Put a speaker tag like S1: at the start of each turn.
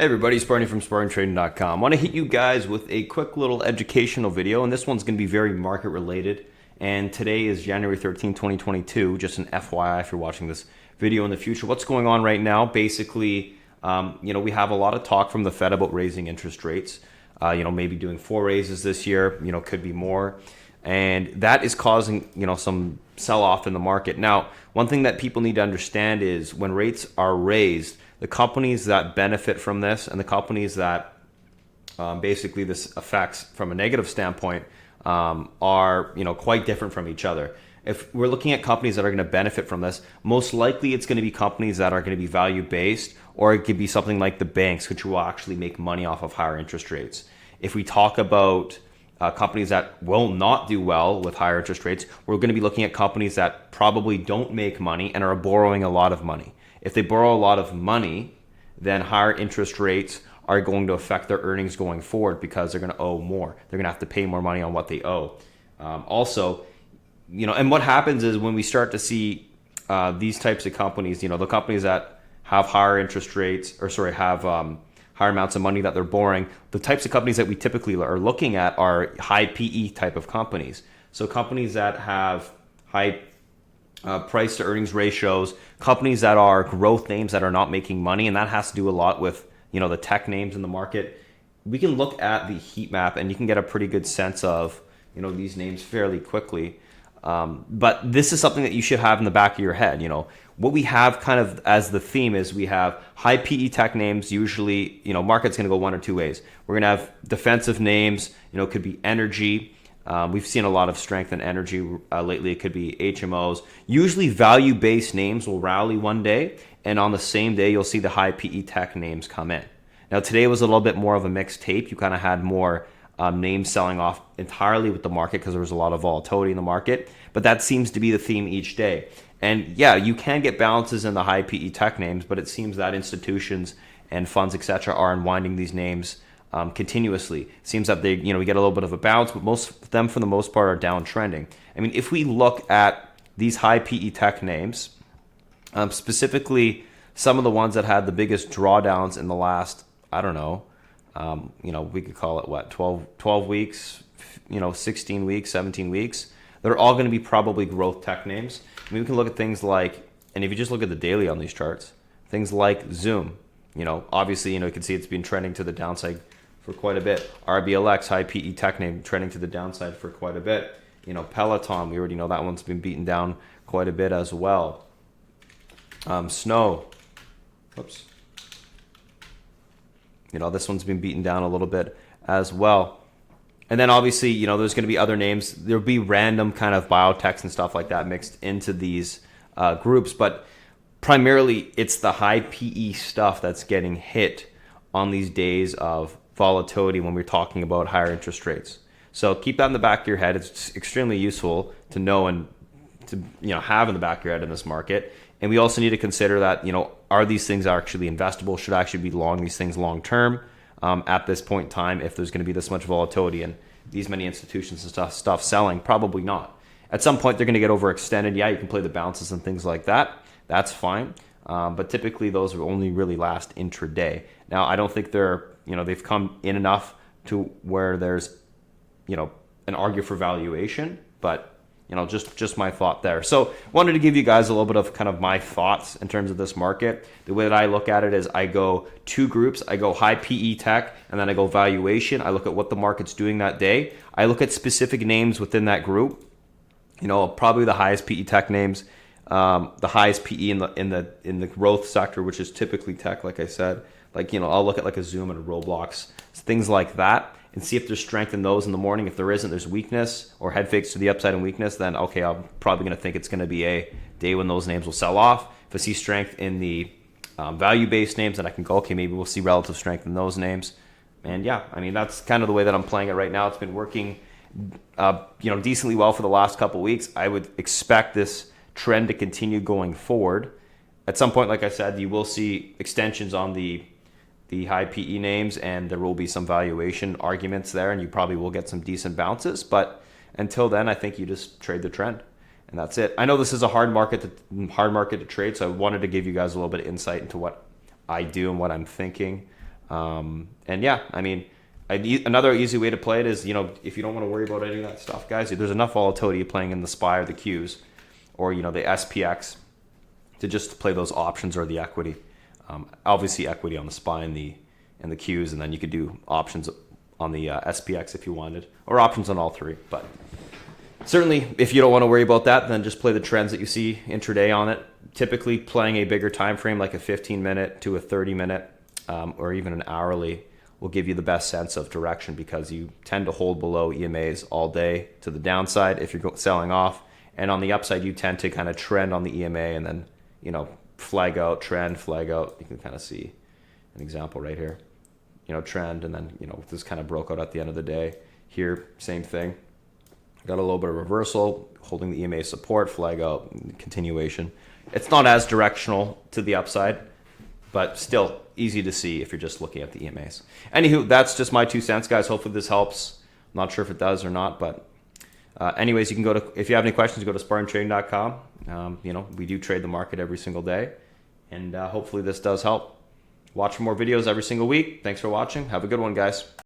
S1: Hey everybody, Spartan from SpartanTrading.com. I want to hit you guys with a quick little educational video, and this one's going to be very market related. And today is January 13, 2022. Just an FYI if you're watching this video in the future. What's going on right now? Basically, we have a lot of talk from the Fed about raising interest rates. Maybe doing 4 raises this year. Could be more, and that is causing some sell-off in the market. Now, one thing that people need to understand is when rates are raised, the companies that benefit from this and the companies that basically this affects from a negative standpoint are quite different from each other. If we're looking at companies that are going to benefit from this, most likely it's going to be companies that are going to be value based, or it could be something like the banks, which will actually make money off of higher interest rates. If we talk about companies that will not do well with higher interest rates, we're going to be looking at companies that probably don't make money and are borrowing a lot of money. If they borrow a lot of money, then higher interest rates are going to affect their earnings going forward because they're going to owe more. They're going to have to pay more money on what they owe. And what happens is when we start to see these types of companies, the companies that have higher interest rates, have higher amounts of money that they're borrowing, the types of companies that we typically are looking at are high PE type of companies. So companies that have high price to earnings ratios, companies that are growth names that are not making money, and that has to do a lot with the tech names in the market. We can look at the heat map and you can get a pretty good sense of these names fairly quickly. But this is something that you should have in the back of your head. What we have kind of as the theme is we have high PE tech names. Usually, market's going to go one or two ways. We're going to have defensive names. It could be energy. We've seen a lot of strength in energy lately. It could be HMOs. Usually value-based names will rally one day, and on the same day, you'll see the high PE tech names come in. Now, today was a little bit more of a mixed tape. You kind of had more names selling off entirely with the market because there was a lot of volatility in the market, but that seems to be the theme each day. And yeah, you can get balances in the high PE tech names, but it seems that institutions and funds, etc., are unwinding these names continuously. It seems that we get a little bit of a bounce, but most of them, for the most part, are downtrending. I mean, if we look at these high PE tech names, specifically some of the ones that had the biggest drawdowns in the last, we could call it 12 weeks, 16 weeks, 17 weeks. They're all going to be probably growth tech names. I mean, we can look at things like, and if you just look at the daily on these charts, things like Zoom. Obviously, you can see it's been trending to the downside for quite a bit. RBLX, high PE tech name, trending to the downside for quite a bit. Peloton, we already know that one's been beaten down quite a bit as well. Snow, whoops. This one's been beaten down a little bit as well. And then obviously, there's going to be other names. There'll be random kind of biotechs and stuff like that mixed into these groups, but primarily it's the high PE stuff that's getting hit on these days of volatility when we're talking about higher interest rates. So keep that in the back of your head. It's extremely useful to know and to have in the back of your head in this market. And we also need to consider that are these things actually investable? Should I actually be long these things long term at this point in time if there's going to be this much volatility and these many institutions and stuff selling? Probably not. At some point they're going to get overextended. Yeah, you can play the bounces and things like that. That's fine. But typically those will only really last intraday. Now, I don't think they've come in enough to where there's, an argue for valuation, but, just my thought there. So wanted to give you guys a little bit of kind of my thoughts in terms of this market. The way that I look at it is I go two groups. I go high PE tech, and then I go valuation. I look at what the market's doing that day. I look at specific names within that group. Probably the highest PE tech names. The highest PE in the growth sector, which is typically tech, like I said. I'll look at like a Zoom and a Roblox, things like that, and see if there's strength in those in the morning. If there isn't, there's weakness or head fakes to the upside and weakness, then okay, I'm probably going to think it's going to be a day when those names will sell off. If I see strength in the value-based names, then I can go, okay, maybe we'll see relative strength in those names. And yeah, I mean, that's kind of the way that I'm playing it right now. It's been working decently well for the last couple weeks. I would expect this trend to continue going forward. At some point, like I said, you will see extensions on the high PE names, and there will be some valuation arguments there, and you probably will get some decent bounces. But until then, I think you just trade the trend, and that's it. I know this is a hard market to trade, so I wanted to give you guys a little bit of insight into what I do and what I'm thinking. And yeah, I mean, another easy way to play it is, you know, if you don't want to worry about any of that stuff, guys, there's enough volatility playing in the SPY or the Qs or, you know, the SPX to just play those options or the equity. Obviously equity on the SPY and the Qs, and then you could do options on the SPX if you wanted, or options on all three. But certainly, if you don't want to worry about that, then just play the trends that you see intraday on it. Typically, playing a bigger time frame, like a 15-minute to a 30-minute, or even an hourly, will give you the best sense of direction, because you tend to hold below EMAs all day to the downside if you're selling off, and on the upside, you tend to kind of trend on the EMA and then, you know, flag out, trend, flag out. You can kind of see an example right here. You know, trend, and then, you know, this kind of broke out at the end of the day. Here, same thing. Got a little bit of reversal, holding the EMA support, flag out, continuation. It's not as directional to the upside, but still easy to see if you're just looking at the EMAs. Anywho, that's just my 2 cents, guys. Hopefully this helps. I'm not sure if it does or not, but anyways, you can go to, if you have any questions, go to SpartanTrading.com. You know, we do trade the market every single day, and hopefully this does help. Watch for more videos every single week. Thanks for watching. Have a good one, guys.